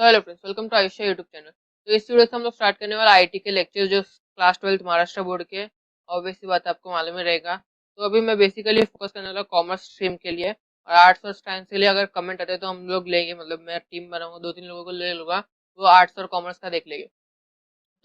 तो hello friends, welcome to Ayushya YouTube channel. तो इस वीडियो से हम लोग स्टार्ट करने वाला आईटी के लेक्चर जो क्लास 12 महाराष्ट्र बोर्ड के। ऑब्वियसली बात है, आपको मालूम ही रहेगा। तो अभी मैं बेसिकली फोकस करने वाला कॉमर्स स्ट्रीम के लिए, और आर्ट्स और साइंस के लिए अगर कमेंट आते हैं तो हम लोग लेंगे, मतलब मैं टीम बनाऊंगा, 2-3 लोगों को ले लूंगा, वो आर्ट्स और कॉमर्स का देख लेंगे।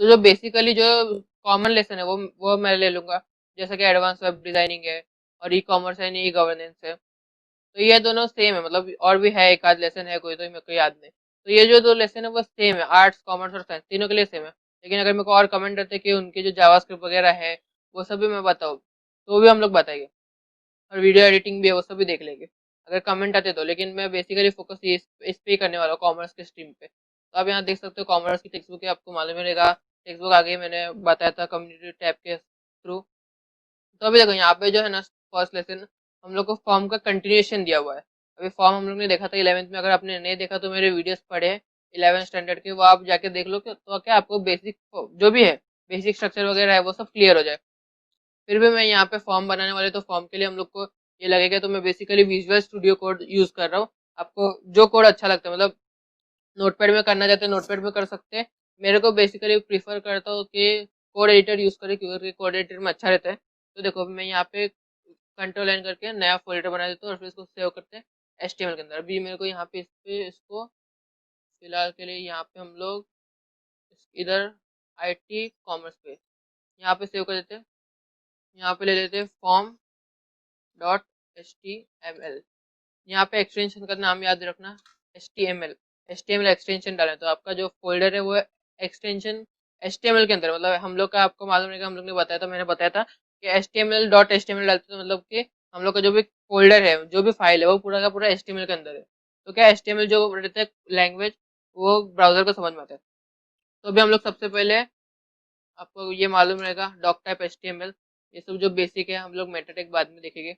तो जो बेसिकली जो कॉमन लेसन है वो मैं ले लूंगा, जैसे कि एडवांस वेब डिजाइनिंग है, और ई कॉमर्स है, ई गवर्नेंस है। तो ये दोनों सेम है, मतलब और भी है, एक आध लेसन है कोई, तो मेरे को याद नहीं। तो ये जो दो लेसन है वो सेम है, आर्ट्स कॉमर्स और साइंस तीनों के लिए सेम है। लेकिन अगर मेरे को और कमेंट रहते कि उनके जो जावास्क्रिप्ट वगैरह है वो सब भी मैं बताऊँ, तो वो भी हम लोग बताएंगे, और वीडियो एडिटिंग भी है वो सब भी देख लेंगे अगर कमेंट आते तो। लेकिन मैं बेसिकली फोकस इस पे ही करने वाला हूँ, कॉमर्स के स्ट्रीम पे। तो आप यहाँ देख सकते हो कॉमर्स की टेक्स्ट बुक है, आपको मालूम ही रहेगा। टेक्स्ट बुक आगे मैंने बताया था कम्युनिटी टैब के थ्रू। तो अभी देखो यहाँ पे जो है ना, फर्स्ट लेसन हम लोग को फॉर्म का कंटिन्यूएशन दिया हुआ है। अभी फॉर्म हम लोग ने देखा था 11th में, अगर आपने नहीं देखा तो मेरे वीडियोस पढ़े 11th स्टैंडर्ड के, वो आप जाके देख लो तो क्या आपको बेसिक जो भी है, बेसिक स्ट्रक्चर वगैरह है वो सब क्लियर हो जाए। फिर भी मैं यहाँ पे फॉर्म बनाने वाले, तो फॉर्म के लिए हम लोग को ये लगेगा, तो मैं basically visual studio code use कर रहा हूँ। आपको जो कोड अच्छा लगता है, मतलब नोटपैड में करना चाहते हैं नोटपैड में कर सकते हैं। मेरे को बेसिकली प्रीफर करता हूँ कि कोड एडिटर यूज करें, क्योंकि कोड एडिटर में अच्छा रहता है। तो देखो मैं यहाँ पे कंट्रोल एन करके नया फोल्डर बना देता हूँ, और फिर इसको सेव करते हैं HTML के अंदर। अभी मेरे को यहाँ पे इसको फिलहाल के लिए यहाँ पे हम लोग इधर IT कॉमर्स पे यहाँ पे सेव कर देते हैं। यहाँ पे ले लेते हैं फॉर्म डॉट HTML। यहाँ पे एक्सटेंशन का नाम याद रखना, HTML एक्सटेंशन डालें तो आपका जो फोल्डर है वो एक्सटेंशन HTML के अंदर, मतलब हम लोग का, आपको मालूम है कि हम लोग ने बताया था, मैंने बताया था कि HTML.html डालते तो मतलब कि हम लोग का जो भी फोल्डर है, जो भी फाइल है, वो पूरा का पूरा HTML के अंदर है। तो क्या HTML जो रहता है लैंग्वेज, वो ब्राउजर को समझ में आता है। तो अभी हम लोग सबसे पहले, आपको ये मालूम रहेगा डॉक टाइप HTML, ये सब जो बेसिक है, हम लोग मेटाटेक बाद में देखेंगे।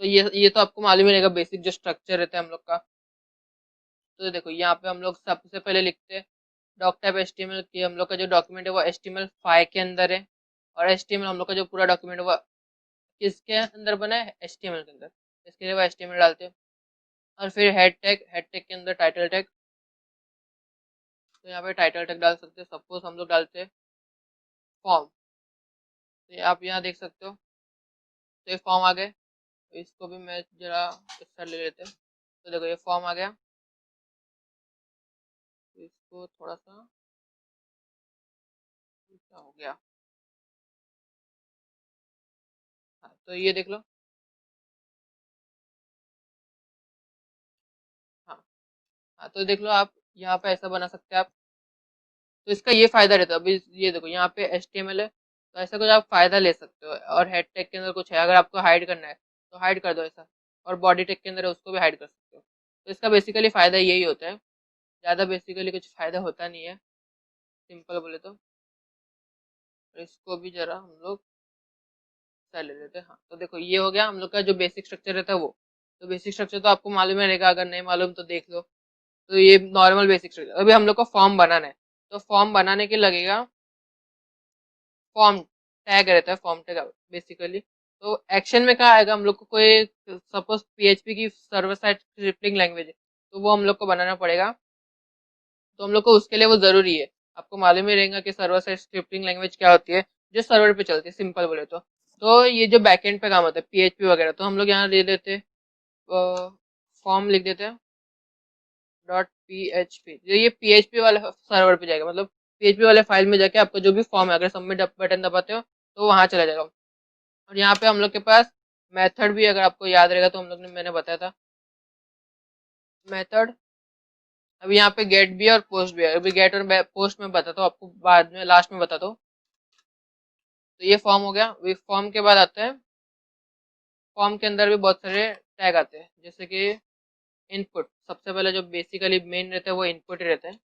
तो ये तो आपको मालूम ही रहेगा, बेसिक जो स्ट्रक्चर रहता है हम लोग का। तो देखो यहाँ पे हम लोग सबसे पहले लिखते हैं डॉक टाइप HTML की। हम लोग का जो डॉक्यूमेंट है वो HTML5 के अंदर है, और HTML हम लोग का जो पूरा डॉक्यूमेंट है वो किसके अंदर बना है, HTML के अंदर। इसके लिए वो HTML डालते हैं, और फिर हेड टैग के अंदर टाइटल टैग। तो यहाँ पे टाइटल टैग डाल सकते हैं, सपोज हम लोग डालते हैं फॉर्म। तो आप यहाँ देख सकते हो, तो ये फॉर्म आ गए। तो इसको भी मैं जरा इस साइड ले लेते हैं। तो देखो ये फॉर्म आ गया। तो इसको थोड़ा सा क्या हो गया, हाँ तो ये देख लो। हाँ, हाँ तो देख लो आप, यहाँ पे ऐसा बना सकते हैं आप। तो इसका ये फायदा रहता है। अभी ये देखो यहाँ पे HTML है, तो ऐसा कुछ आप फायदा ले सकते हो। और हेड टैग के अंदर कुछ है, अगर आपको हाइड करना है तो हाइड कर दो ऐसा, और बॉडी टैग के अंदर है उसको भी हाइड कर सकते हो। तो इसका बेसिकली फायदा यही होता है, ज़्यादा बेसिकली कुछ फायदा होता नहीं है, सिंपल बोले तो। इसको भी जरा हम लोग सह ले लेते हैं। हाँ तो देखो ये हो गया हम लोग का जो बेसिक स्ट्रक्चर रहता है वो। तो बेसिक स्ट्रक्चर तो आपको मालूम ही रहेगा, अगर नहीं मालूम तो देख लो। तो ये नॉर्मल बेसिक स्ट्रक्चर। अभी हम लोग को फॉर्म बनाना है, तो फॉर्म बनाने के लगेगा फॉर्म टैग रहता है, फॉर्म टैग बेसिकली। तो एक्शन में क्या आएगा, हम लोग को कोई सपोज PHP की सर्वर साइड स्क्रिप्टिंग लैंग्वेज है, तो वो हम लोग को बनाना पड़ेगा। तो हम लोग को उसके लिए वो जरूरी है। आपको मालूम ही रहेगा कि सर्वर साइड स्क्रिप्टिंग लैंग्वेज क्या होती है, जो सर्वर पे चलती है, सिंपल बोले तो ये जो बैकएंड पे काम होता है PHP वगैरह, तो हम लोग यहाँ दे देते फॉर्म लिख देते हैं .php। ये PHP वाले सर्वर पे जाएगा, मतलब PHP वाले फाइल में जाके आपका जो भी फॉर्म है, अगर सबमिट बटन दबाते हो तो वहां चला जाएगा। और यहाँ पे हम लोग के पास मेथड भी, अगर आपको याद रहेगा तो हम लोग ने, मैंने बताया था मेथड। अभी यहाँ पे गेट भी है और पोस्ट भी है। अभी गेट और पोस्ट में बताता हूँ आपको, बाद में लास्ट में बताता हूँ। तो ये फॉर्म हो गया। अभी फॉर्म के बाद आता है, फॉर्म के अंदर भी बहुत सारे टैग आते हैं, जैसे कि इनपुट। सबसे पहले जो बेसिकली मेन रहता है वो इनपुट ही रहता है,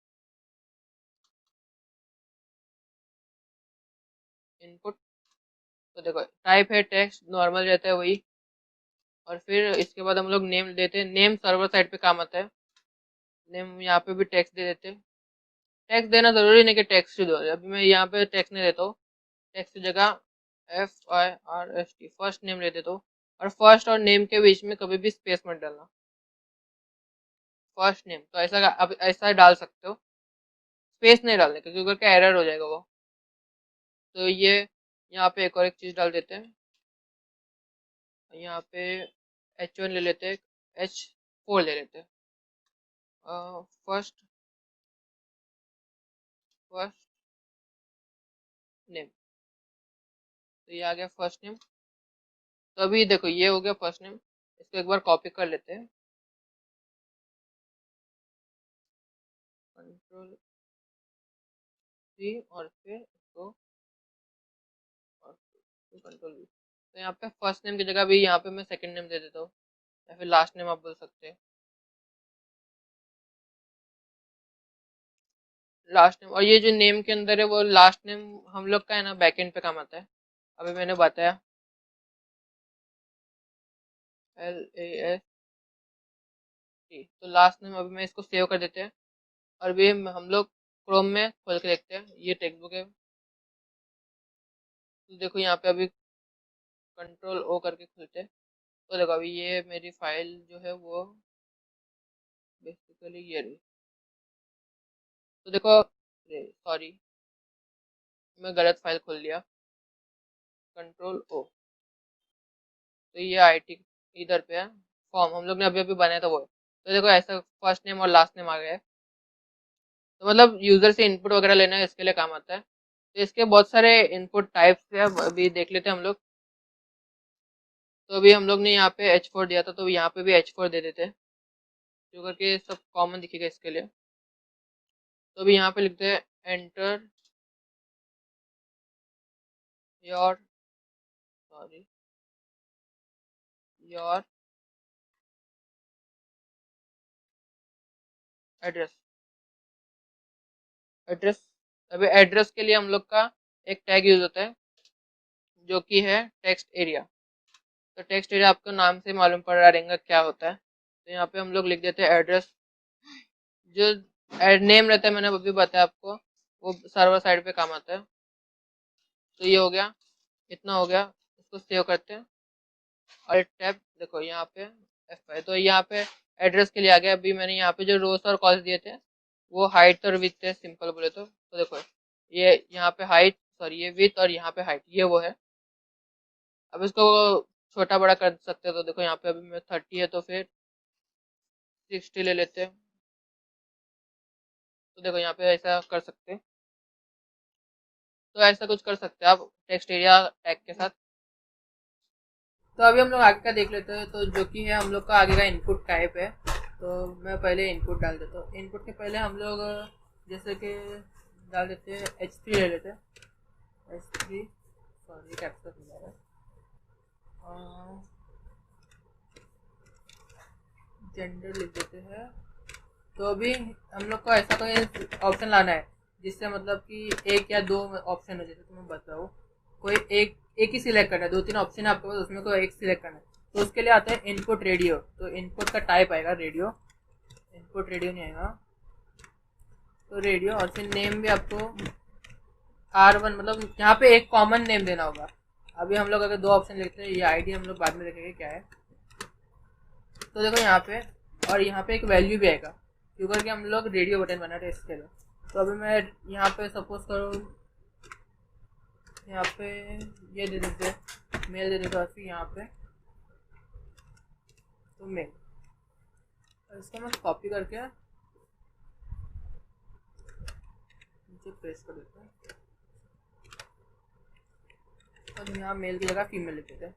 इनपुट। तो देखो टाइप है टेक्स्ट, नॉर्मल रहता है वही। और फिर इसके बाद हम लोग नेम देते हैं, नेम सर्वर साइड पे काम आता है। नेम यहाँ पे भी टेक्स्ट दे देते हैं। टेक्स्ट देना जरूरी नहीं कि टेक्स्ट ही दो, अभी मैं यहाँ पे टेक्स्ट नहीं देता हूँ। टेक्स्ट की जगह FIRST फर्स्ट नेम ले देता हूँ। और फर्स्ट और नेम के बीच में कभी भी स्पेस मत डालना। फर्स्ट नेम, तो ऐसा अब ऐसा डाल सकते हो, स्पेस नहीं डालने का क्योंकि क्या एरर हो जाएगा वो। तो ये यहाँ पे एक और एक चीज डाल देते हैं, यहाँ पे H1 ले लेते हैं, H4 ले लेते हैं, फर्स्ट फर्स्ट नेम। तो ये आ गया फर्स्ट नेम। तो अभी देखो ये हो गया फर्स्ट नेम, इसको एक बार कॉपी कर लेते हैं, कंट्रोल सी और फिर इसको कंट्रोल वी। तो यहाँ पे फर्स्ट नेम की जगह भी यहाँ पे मैं सेकंड नेम दे देता हूँ, या फिर लास्ट नेम आप बोल सकते हैं, लास्ट नेम। और ये जो नेम के अंदर है वो लास्ट नेम हम लोग का है ना बैकएंड पे काम आता है, अभी मैंने बताया LAST। तो लास्ट नेम अभी मैं इसको सेव कर देते हैं, और भी हम लोग क्रोम में खोल के देखते हैं, ये टेक्स्ट बुक है। तो देखो यहाँ पे अभी कंट्रोल O करके खुलते हैं, तो देखो अभी ये मेरी फाइल जो है वो बेसिकली ये रही। तो देखो सॉरी, मैं गलत फाइल खोल लिया, कंट्रोल O। तो ये IT इधर पे है, फॉर्म हम लोग ने अभी अभी बनाया था वो है। तो देखो ऐसा फर्स्ट नेम और लास्ट नेम आ गया है। तो मतलब यूजर से इनपुट वगैरह लेना इसके लिए काम आता है। तो इसके बहुत सारे इनपुट टाइप्स है, अभी देख लेते हैं हम लोग। तो अभी हम लोग ने यहाँ पे H4 दिया था, तो यहाँ पे भी H4 दे देते हैं, जो करके सब कॉमन दिखेगा इसके लिए। तो अभी यहाँ पे लिखते हैं enter your sorry your address. Address, अभी एड्रेस के लिए हम लोग का एक टैग यूज होता है जो कि है टेक्स्ट एरिया। तो टेक्स्ट एरिया आपको नाम से मालूम पड़ रहा रहेगा क्या होता है। तो यहाँ पे हम लोग लिख देते हैं एड्रेस। जो नेम रहता है मैंने अभी बताया आपको, वो सर्वर साइड पे काम आता है। तो ये हो गया, इतना हो गया, इसको सेव करते हैं, और टैब देखो यहाँ पे F5। तो यहाँ पे एड्रेस के लिए आ गया। अभी मैंने यहाँ पे जो रोज और कॉल्स दिए थे वो हाइट और विथ थे, सिंपल बोले तो देखो ये यहाँ पे हाइट सॉरी ये विथ और यहाँ पे हाइट ये वो है। अब इसको छोटा बड़ा कर सकते हैं, तो देखो यहाँ पे अभी मैं 30 है तो फिर 60 ले लेते हैं। तो देखो यहाँ पे ऐसा कर सकते हैं, तो ऐसा कुछ कर सकते हैं आप टेक्स्ट एरिया टैग के साथ। तो अभी हम लोग आगे का देख लेते हैं, तो जो कि है हम लोग का आगे का इनपुट टाइप है। तो मैं पहले इनपुट डाल देता हूँ। इनपुट के पहले हम लोग जैसे कि डाल देते हैं H3 ले लेते हैं, H3 सॉरी कैप्चर हो जा रहा है, जेंडर लिख देते हैं। तो अभी हम लोग को ऐसा कोई ऑप्शन लाना है जिससे मतलब कि एक या दो ऑप्शन हो, जैसे तुम्हें बताओ कोई एक ही सिलेक्ट करना है, दो तीन ऑप्शन है आपके पास, उसमें कोई एक सिलेक्ट करना है। तो उसके लिए आता है इनपुट रेडियो। तो इनपुट का टाइप आएगा रेडियो, इनपुट रेडियो नहीं आएगा, तो रेडियो। और फिर नेम भी आपको R1, मतलब यहाँ पे एक कॉमन नेम देना होगा। अभी हम लोग अगर दो ऑप्शन लिखते हैं, ये आईडी हम लोग बाद में देखेंगे क्या है। तो देखो यहाँ पे, और यहाँ पे एक वैल्यू भी आएगा क्योंकि हम लोग रेडियो बटन बना रहे इसके लिए। तो अभी मैं यहाँ पे सपोज करो यहाँ पे ये दे देते मेल दे देते, और फिर यहाँ पे तो मेल, इसको मैं कॉपी करके नीचे पेस्ट कर देते हैं, और यहाँ मेल की जगह फीमेल लिख देते हैं।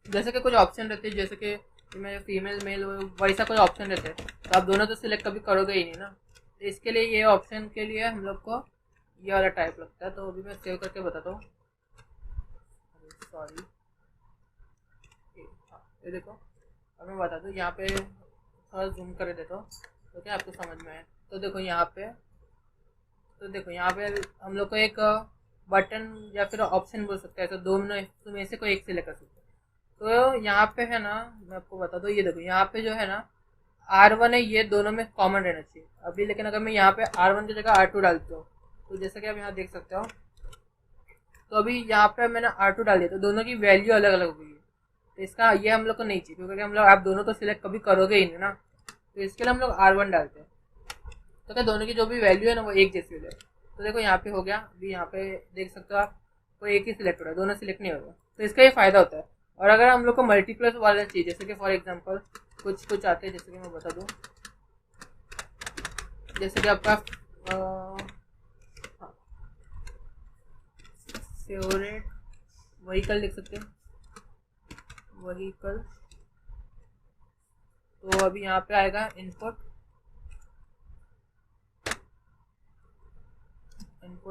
जैसे कि कुछ ऑप्शन रहते हैं, जैसे कि मैं फीमेल मेल वैसा कोई ऑप्शन रहते हैं, तो आप दोनों तो सिलेक्ट कभी करोगे ही नहीं ना। तो इसके लिए ये ऑप्शन के लिए हम लोग को ये वाला टाइप लगता है। तो अभी मैं सेव करके बताता हूँ, सॉरी ये देखो। अब मैं बता दूँ, यहाँ पे थोड़ा जूम कर देता हूँ तो क्या आपको समझ में आए। तो देखो यहाँ पे, तो देखो यहाँ पे हम लोग को एक बटन या फिर ऑप्शन बोल सकते हैं, तो दोनों में से कोई एक सिलेक्ट कर सकते हैं। तो यहाँ पे है ना, मैं आपको बता दूँ, ये देखो यहाँ पे जो है ना R1 है, ये दोनों में कॉमन रहना चाहिए अभी। लेकिन अगर मैं यहाँ पे R1 की जगह R2 डालती हूँ, तो जैसे कि आप यहाँ देख सकते हो, तो अभी यहाँ पे मैंने R2 डाल दिया, तो दोनों की वैल्यू अलग अलग हो गई है। तो इसका ये हम लोग को नहीं चाहिए क्योंकि हम लोग आप दोनों तो सिलेक्ट कभी करोगे ही नहीं ना। तो इसके लिए हम लोग R1 डालते हैं। तो क्या दोनों की जो भी वैल्यू है ना वो एक जैसी हो जाए। तो देखो यहाँ पे हो गया, अभी यहाँ पे देख सकते हो आप, कोई एक ही सिलेक्ट हो रहा है, दोनों सिलेक्ट नहीं हो रहा। तो इसका ये फायदा होता है। और अगर हम लोग को मल्टीप्लस वाला चाहिए, जैसे कि फॉर एग्जांपल कुछ आते हैं, जैसे कि मैं बता दूं, जैसे कि आपका फेवरेट व्हीकल लिख सकते हैं, व्हीकल। तो अभी यहाँ पे आएगा इनपुट,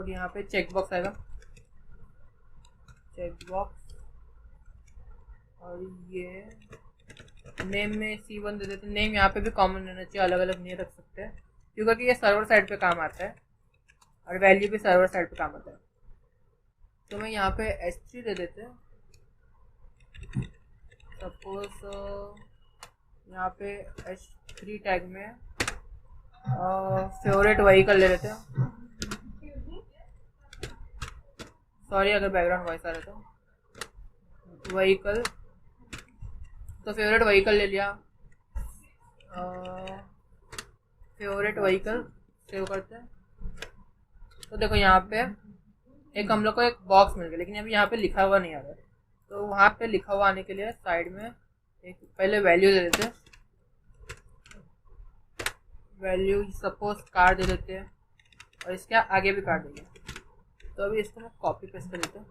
यहाँ पे चेक बॉक्स आएगा, चेक बॉक्स। और ये नेम में C1 दे देते हैं। नेम यहाँ पे भी कॉमन रहना चाहिए, अलग अलग नहीं रख सकते हैं क्योंकि ये सर्वर साइड पे काम आता है और वैल्यू भी सर्वर साइड पे काम आता है। तो मैं यहाँ पे S3 दे देते हैं। सपोज यहाँ पे S3 टैग में फेवरेट व्हीकल ले लेते हैं। सॉरी अगर बैकग्राउंड वॉइस आ रहा तो व्हीकल, तो फेवरेट व्हीकल ले लिया, फेवरेट व्हीकल सेव करते हैं। तो देखो यहाँ पे एक हम लोग को एक बॉक्स मिल गया, लेकिन अभी यहाँ पे लिखा हुआ नहीं आ रहा है। तो वहाँ पे लिखा हुआ आने के लिए साइड में एक पहले वैल्यू दे देते हैं, वैल्यू सपोज कार दे देते हैं और इसके आगे भी कार देंगे। तो अभी इसको मैं कॉपी पेस्ट कर देता हूँ,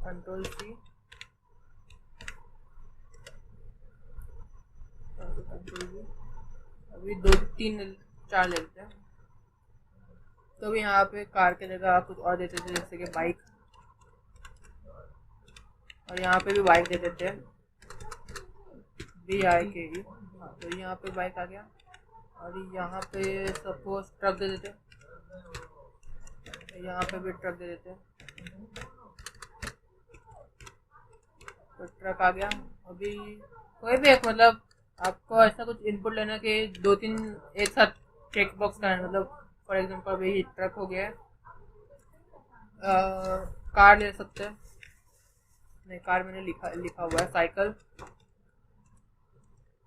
Ctrl+C, अभी 2 3 4 ले लेते हैं। तो अभी यहाँ पे कार के जगह कुछ और देते थे, जैसे कि बाइक, और यहाँ पे भी बाइक दे देते हैं, BIKE। हाँ, तो यहाँ पे बाइक आ गया। और यहाँ पे सपोज ट्रक दे देते हैं, यहाँ पे भी ट्रक दे देते हैं, तो ट्रक आ गया। अभी कोई भी एक, मतलब आपको ऐसा कुछ इनपुट लेना कि 2-3 एक साथ चेक बॉक्स करना है। मतलब फॉर एग्जांपल अभी ट्रक हो गया, कार ले सकते हैं, नहीं कार मैंने लिखा हुआ है, साइकिल,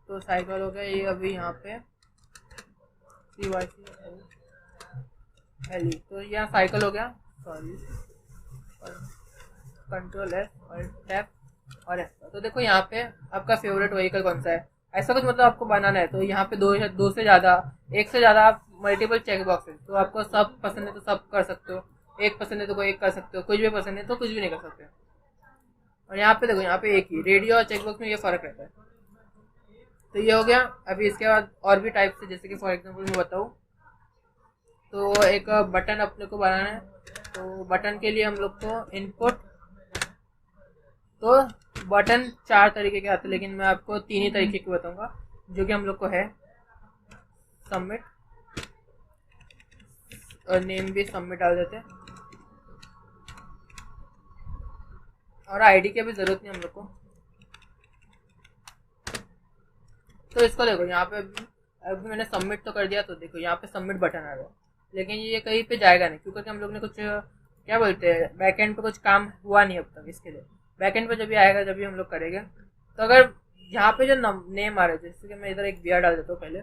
तो साइकिल हो गया ये। अभी यहाँ पे CYC LE, तो यहाँ साइकिल हो गया, सॉरी Ctrl+S और टैप और ऐसा। तो देखो यहाँ पे आपका फेवरेट व्हीकल कौन सा है, ऐसा कुछ मतलब आपको बनाना है। तो यहाँ पे दो से ज़्यादा, एक से ज़्यादा आप मल्टीपल चेक बॉक्स है, तो आपको सब पसंद है तो सब कर सकते हो, एक पसंद है तो कोई एक कर सकते हो, कुछ भी पसंद है तो कुछ भी नहीं कर सकते। और यहाँ पे देखो, यहाँ पे एक ही रेडियो और चेक बॉक्स में ये फ़र्क रहता है। तो ये हो गया। अभी इसके बाद और भी टाइप से, जैसे कि फॉर एग्जांपल मैं बताऊँ तो एक बटन अपने को बनाना है। तो बटन के लिए हम लोग को इनपुट, तो बटन 4 तरीके के आते हैं, लेकिन मैं आपको 3 ही तरीके के बताऊंगा, जो कि हम लोग को है सबमिट, और नेम भी सबमिट डाल देते हैं, और आईडी की भी जरूरत नहीं हम लोग को। तो इसको देखो यहाँ पे अभी मैंने सबमिट तो कर दिया, तो देखो यहाँ पे सबमिट बटन आ रहा है, लेकिन ये कहीं पे जाएगा नहीं क्योंकि हम लोग ने कुछ क्या बोलते हैं बैकएंड पे कुछ काम हुआ नहीं अब तक। इसके लिए बैकएंड पे जब भी आएगा, जब भी हम लोग करेंगे। तो अगर यहाँ पे जो नेम आ रहा है, जैसे कि मैं इधर एक BR डाल देता हूँ पहले,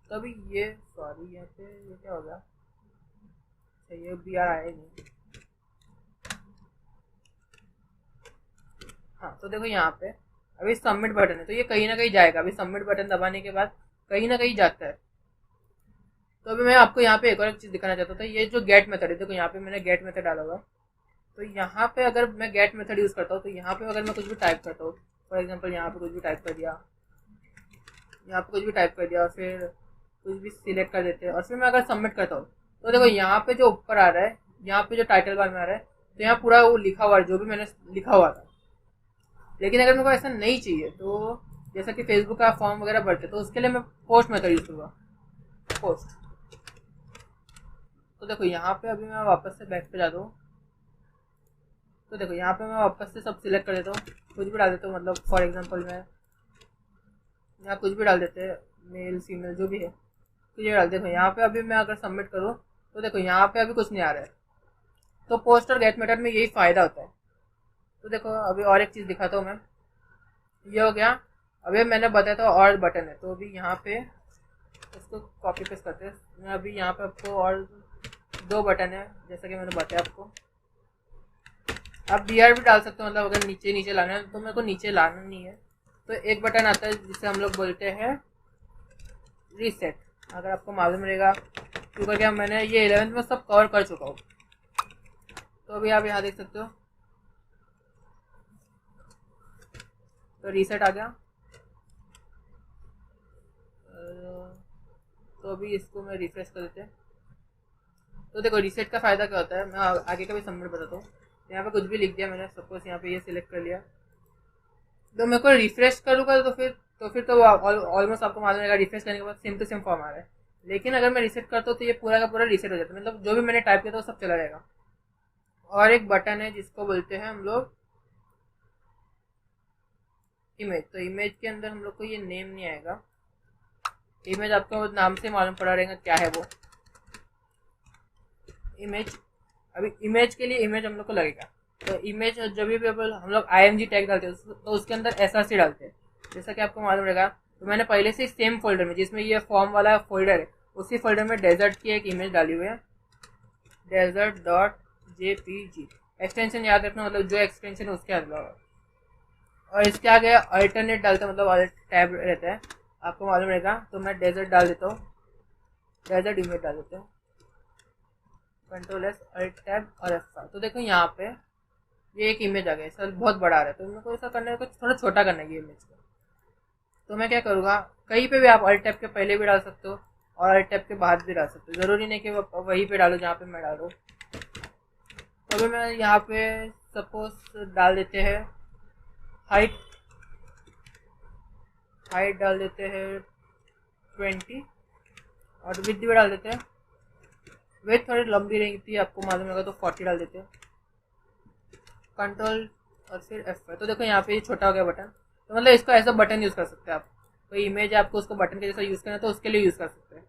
तो अभी ये सॉरी यहाँ पे ये क्या हो गया, ये BR आया ही नहीं। हाँ, तो देखो यहाँ पे अभी सबमिट बटन है, तो ये कहीं ना कहीं जाएगा। अभी सबमिट बटन दबाने के बाद कहीं ना कहीं जाता है। तो अभी मैं आपको यहाँ पे एक और एक चीज़ दिखाना चाहता था, ये जो गेट मेथड है, देखो यहाँ पे मैंने गेट मेथड डाला हुआ। तो यहाँ पे अगर मैं गेट मेथड यूज़ करता हूँ, तो यहाँ पे अगर मैं कुछ भी टाइप करता हूँ, फॉर एग्जांपल यहाँ पे कुछ भी टाइप कर दिया, यहाँ पे कुछ भी टाइप कर दिया, और फिर कुछ भी सिलेक्ट कर देते हैं, और फिर मैं अगर सबमिट करता हूँ, तो देखो यहाँ पे जो ऊपर आ रहा है, यहाँ पे जो टाइटल बार में आ रहा है, तो यहाँ पूरा वो लिखा हुआ है जो भी मैंने लिखा हुआ था। लेकिन अगर मेरे को ऐसा नहीं चाहिए, तो जैसा कि फेसबुक का फॉर्म वगैरह भरते, तो उसके लिए मैं पोस्ट मेथड यूज़ करूँगा, पोस्ट। तो देखो यहाँ पे अभी मैं वापस से बैक पे जाता हूँ, तो देखो यहाँ पे मैं वापस से सब सिलेक्ट कर देता हूँ, कुछ भी डाल देता हूँ। मतलब फॉर एग्जांपल मैं यहाँ कुछ भी डाल देते हैं, मेल फीमेल जो भी है कुछ भी डाल। देखो यहाँ पे अभी मैं अगर सबमिट करूँ, तो देखो यहाँ पे अभी कुछ नहीं आ रहा है। तो पोस्ट और गेट मेथड में यही फ़ायदा होता है। तो देखो अभी और एक चीज़ दिखाता हूँ मैं। ये हो गया। अभी मैंने बताया था और बटन है, तो अभी यहाँ पे इसको कॉपी पेस्ट करते हैं। मैं अभी यहाँ पे आपको और 2 बटन है जैसा कि मैंने बताया आपको। आप BR भी डाल सकते हो, मतलब अगर नीचे नीचे लाना है, तो मेरे को नीचे लाना नहीं है। तो एक बटन आता है जिसे हम लोग बोलते हैं रीसेट, अगर आपको मालूम रहेगा, क्योंकि क्या मैंने ये 11th में सब कवर कर चुका हूँ। तो अभी आप यहाँ देख सकते हो, तो रीसेट आ गया। तो अभी इसको मैं रिफ्रेश कर देते हैं। तो देखो रीसेट का फ़ायदा क्या होता है, मैं आगे का भी सबमिट बताता हूँ। यहाँ पे कुछ भी लिख दिया मैंने, सपोज यहाँ पे ये सिलेक्ट कर लिया, तो मेरे को रिफ्रेश करूँगा तो फिर तो ऑलमोस्ट आपको मालूम रहेगा रिफ्रेश करने के बाद सेम टू सेम फॉर्म आ रहा है। लेकिन अगर मैं रीसेट करता हूँ तो ये पूरा का पूरा रीसेट हो जाता है, मतलब जो भी मैंने टाइप किया था वो सब चला जाएगा। और एक बटन है जिसको बोलते हैं हम लोग इमेज। तो इमेज के अंदर हम लोग को ये नेम नहीं आएगा। इमेज आपको नाम से मालूम पड़ा रहेगा क्या है वो इमेज। अभी इमेज के लिए इमेज हम लोग को लगेगा। तो इमेज जब भी हम लोग IMG टैग डालते हैं तो उसके अंदर SRC डालते हैं, जैसा कि आपको मालूम रहेगा। तो मैंने पहले से सेम फोल्डर में, जिसमें ये फॉर्म वाला फोल्डर है, उसी फोल्डर में डेजर्ट की एक इमेज डाली हुई है, desert.jpg। एक्सटेंशन याद रखना, मतलब जो एक्सटेंशन है उसके अंदर। और इसके आगे अल्टरनेट डालते हैं, मतलब अल्ट टैब रहता है, आपको मालूम रहेगा। तो मैं डेजर्ट डाल देता हूँ, डेजर्ट इमेज डाल देता हूँ, Ctrl+S Alt टैब और F5। तो देखो यहाँ पे ये एक इमेज आ गया, सर बहुत बड़ा आ रहा है, तो मेरे को ऐसा करना है, कुछ थोड़ा छोटा करना है ये इमेज को। तो मैं क्या करूँगा, कहीं पे भी आप Alt टैब के पहले भी डाल सकते हो और Alt टैब के बाद भी डाल सकते हो, ज़रूरी नहीं कि वहीं पे डालो जहाँ पे मैं डालूँ। तो अभी मैं यहाँ पे सपोज डाल देते हैं हाइट डाल देते हैं 20 और विड्थ भी डाल देते हैं। विड्थ थोड़ी लंबी रहती है, आपको मालूम होगा, तो 40 डाल देते हैं। कंट्रोल और फिर F5। तो देखो यहाँ पे ये छोटा हो गया बटन। तो मतलब इसको ऐसा बटन यूज़ कर सकते हैं आप। कोई इमेज है आपको उसको बटन के जैसा यूज़ करना है तो उसके लिए यूज़ कर सकते हैं।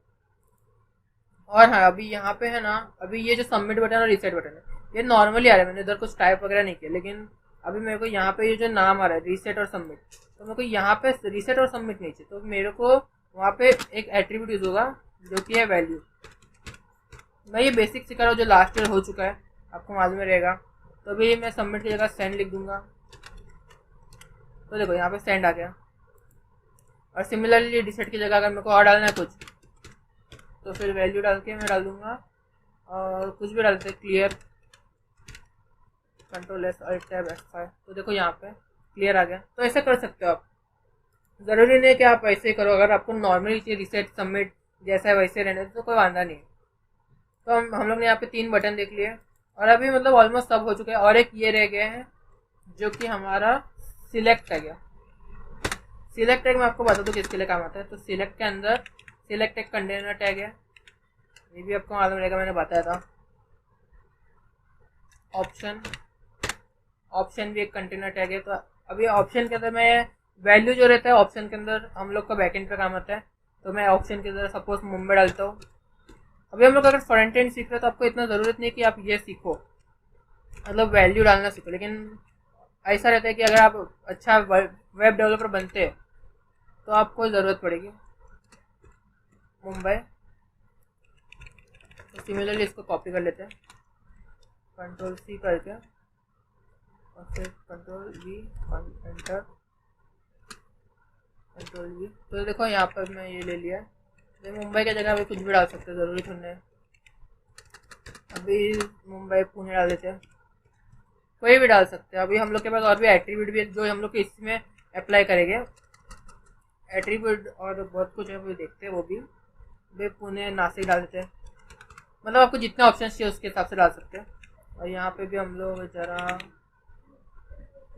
और हाँ, अभी यहाँ पे है ना, अभी ये जो सबमिट बटन और रीसेट बटन है ये नॉर्मली आ रहा है, मैंने इधर कुछ टाइप वगैरह नहीं किया। लेकिन अभी मेरे को यहाँ पे ये जो नाम आ रहा है रीसेट और सबमिट, तो मेरे को यहाँ पे रीसेट और सबमिट नहीं चाहिए। तो मेरे को वहाँ पे एक एट्रीब्यूट यूज़ होगा जो कि है वैल्यू। मैं ये बेसिक सिखा रहा हूँ जो लास्ट ईयर हो चुका है, आपको मालूम रहेगा। तो अभी मैं सबमिट की जगह सेंड लिख दूंगा। तो देखो यहाँ पे सेंड आ गया। और सिमिलरली रीसेट की जगह अगर मेरे को और डालना है कुछ, तो फिर वैल्यू डाल के मैं डाल दूंगा और कुछ भी डालते हैं clear, Ctrl+S Alt tab F5। तो देखो यहाँ पे क्लियर आ गया। तो ऐसा कर सकते हो आप, ज़रूरी नहीं कि आप ऐसे ही करो। अगर आपको नॉर्मली चाहिए रीसेट सबमिट जैसा है वैसे रहने तो कोई वादा नहीं। तो हम लोग ने यहाँ पे 3 बटन देख लिए और अभी मतलब ऑलमोस्ट सब हो चुके हैं। और एक ये रह गया है जो कि हमारा सिलेक्ट टैग है। सिलेक्ट टैग मैं आपको बता दूँ किसके लिए काम आता है। तो सिलेक्ट के अंदर सिलेक्ट एक कंटेनर टैग है, ये भी आपको मालूम रहेगा, मैंने बताया था। ऑप्शन भी एक कंटेनर टैग है। तो अभी ऑप्शन के अंदर मैं वैल्यू जो रहता है ऑप्शन के अंदर हम लोग का बैकएंड पे काम आता है। तो मैं ऑप्शन के अंदर सपोज मुंबई डालता हूँ। अभी हम लोग अगर फ्रंट एंड सीख रहे हैं तो आपको इतना ज़रूरत नहीं कि आप ये सीखो, मतलब वैल्यू डालना सीखो। लेकिन ऐसा रहता है कि अगर आप अच्छा वेब डेवलपर बनते हैं तो आपको ज़रूरत पड़ेगी मुंबई। तो सिमिलरली इसको कॉपी कर लेते हैं, Ctrl+C करके और फिर Ctrl+V, एंटर, Ctrl+V। तो देखो यहाँ पर मैं ये ले लिया। तो मुंबई की जगह अभी कुछ भी डाल सकते हैं, ज़रूरी थोड़ी है। अभी मुंबई पुणे डाल देते हैं, कोई भी डाल सकते हैं। अभी हम लोग के पास और भी एट्रीब्यूट भी है जो हम लोग इसमें अप्लाई करेंगे। एट्रीब्यूट और बहुत कुछ है, वो देखते हैं वो भी पुणे नासिक डाल देते हैं। मतलब आपको जितने ऑप्शन चाहिए उसके हिसाब से डाल सकते हैं। और यहाँ पे भी हम लोग ज़रा,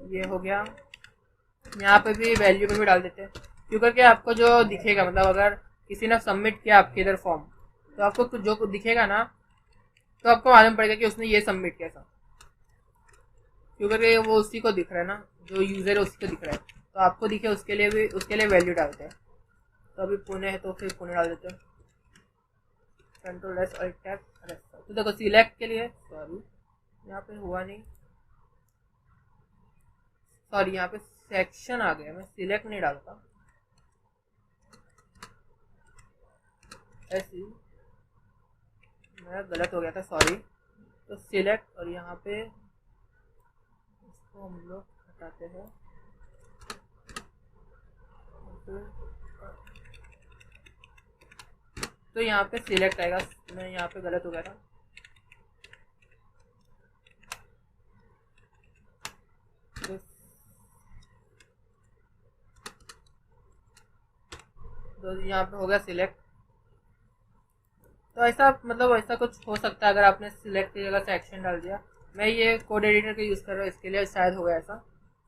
ये हो गया, यहाँ पे भी वैल्यू पे भी डाल देते हैं। क्योंकि आपको जो दिखेगा, मतलब अगर किसी ने सबमिट किया आपके इधर फॉर्म, तो आपको जो दिखेगा ना, तो आपको मालूम पड़ेगा कि उसने ये सबमिट किया था, क्योंकि वो उसी को दिख रहा है ना, जो यूज़र है उसी को दिख रहा है। तो आपको दिखे उसके लिए वैल्यू डालते हैं। तो अभी पुणे है तो फिर पुणे डाल देते हैं, Ctrl+S Alt टैब। तो देखो सिलेक्ट के लिए, सॉरी यहाँ पे हुआ नहीं, सॉरी यहाँ पे सेक्शन आ गया, मैं सिलेक्ट नहीं डालता, ऐसी मेरा गलत हो गया था, सॉरी। तो सिलेक्ट और यहाँ पे इसको हम लोग हटाते हैं, तो यहाँ पे सिलेक्ट आएगा, मैं यहाँ पे गलत हो गया था। तो यहाँ पे हो गया सिलेक्ट। तो ऐसा मतलब ऐसा कुछ हो सकता है अगर आपने सिलेक्ट की जगह से एक्शन डाल दिया। मैं ये कोड एडिटर का यूज़ कर रहा हूँ, इसके लिए शायद हो गया ऐसा।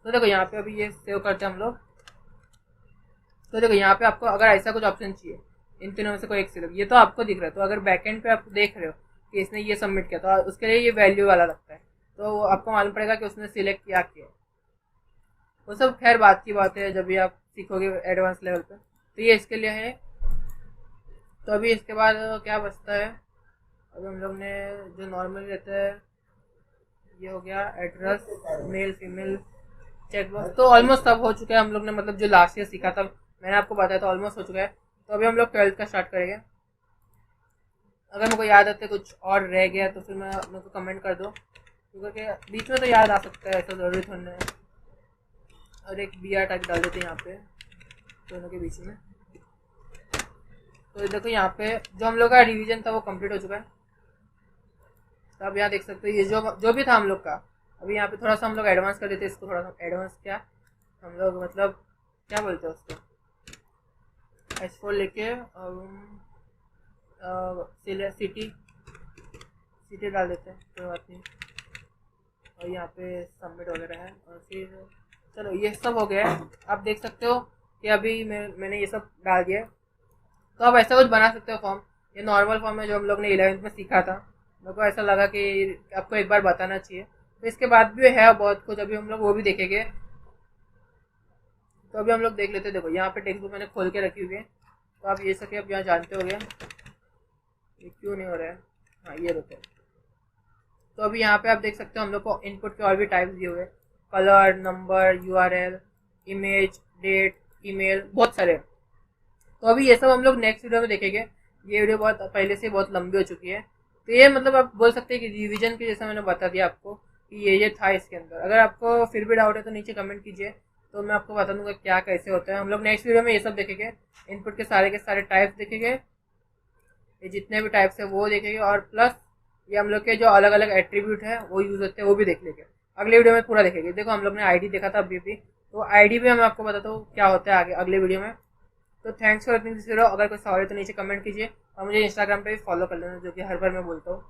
तो देखो यहाँ पे अभी ये सेव करते हैं हम लोग। तो देखो यहाँ पे आपको अगर ऐसा कुछ ऑप्शन चाहिए, इन तीनों में से कोई एक सिलेक्ट, ये तो आपको दिख रहा है। तो अगर बैकएंड पे आप देख रहे हो कि इसने ये सबमिट किया, तो उसके लिए ये वैल्यू वाला लगता है, तो आपको मालूम पड़ेगा कि उसने सिलेक्ट किया किया। वो सब खैर बात की बात है, जब भी आप सीखोगे एडवांस लेवल पे। तो ये इसके लिए है। तो अभी इसके बाद क्या बचता है, अभी हम लोग ने जो नॉर्मली रहता है ये हो गया, एड्रेस, मेल फीमेल, चेकबॉक्स। तो ऑलमोस्ट सब हो चुका है हम लोग ने, मतलब जो लास्ट ईयर सीखा था मैंने आपको बताया था, ऑलमोस्ट हो चुका है। तो अभी हम लोग 12th का स्टार्ट करेंगे। अगर मेरे को याद आते कुछ और रह गया तो फिर मेरे को कमेंट कर दो, क्योंकि बीच में तो याद आ सकता है, ऐसा ज़रूरी थोड़ा है। और एक BR टैग डाल देते हैं यहाँ पे दोनों के बीच में। तो देखो यहाँ पे जो हम लोग का रिवीजन था वो कंप्लीट हो चुका है। तो अब यहाँ देख सकते हो ये जो भी था हम लोग का। अभी यहाँ पे थोड़ा सा हम लोग एडवांस कर देते हैं इसको, थोड़ा सा एडवांस क्या हम लोग मतलब क्या बोलते हैं उसको, H4 लेके सिटी डाल देते हैं, कोई बात नहीं। और यहाँ पे सबमिट वगैरह है, और फिर चलो ये सब हो गया है। आप देख सकते हो कि अभी मैंने ये सब डाल दिया है। तो आप ऐसा कुछ बना सकते हो फॉर्म। ये नॉर्मल फॉर्म है जो हम लोग ने 11th में सीखा था। मेरे को ऐसा लगा कि आपको एक बार बताना चाहिए। तो इसके बाद भी है बहुत कुछ, अभी हम लोग वो भी देखेंगे। तो अभी हम लोग देख लेते हैं। देखो यहाँ पे टेक्स्ट बुक मैंने खोल के रखी हुई है, तो आप ये सके अब यहाँ जानते हो गए ये क्यों नहीं हो रहा है। हाँ ये रुको। तो अभी यहाँ पे आप देख सकते हो हम लोग को इनपुट के और भी टाइप्स दिए हुए, colour, number, URL, image, date, email, बहुत सारे। तो अभी ये सब हम लोग नेक्स्ट वीडियो में देखेंगे। ये वीडियो बहुत पहले से बहुत लंबी हो चुकी है। तो ये मतलब आप बोल सकते हैं कि रिवीजन के जैसा मैंने बता दिया आपको कि ये था इसके अंदर। अगर आपको फिर भी डाउट है तो नीचे कमेंट कीजिए, तो मैं आपको बता दूंगा क्या कैसे होता है। हम लोग नेक्स्ट वीडियो में ये सब देखेंगे, इनपुट के सारे टाइप्स देखेंगे, ये जितने भी टाइप्स है वो देखेंगे, और प्लस ये हम लोग के जो अलग अलग एट्रीब्यूट है वो यूज होते हैं वो भी देख लेंगे। अगले वीडियो में पूरा देखेंगे। देखो हम लोग ने ID देखा था अभी भी, तो ID भी मैं आपको बताता हूँ क्या होता है आगे अगले वीडियो में। तो thanks for watching this video. अगर कोई सवाल है तो नीचे कमेंट कीजिए, और मुझे इंस्टाग्राम पे भी फॉलो कर लेना, जो कि हर बार मैं बोलता हूँ।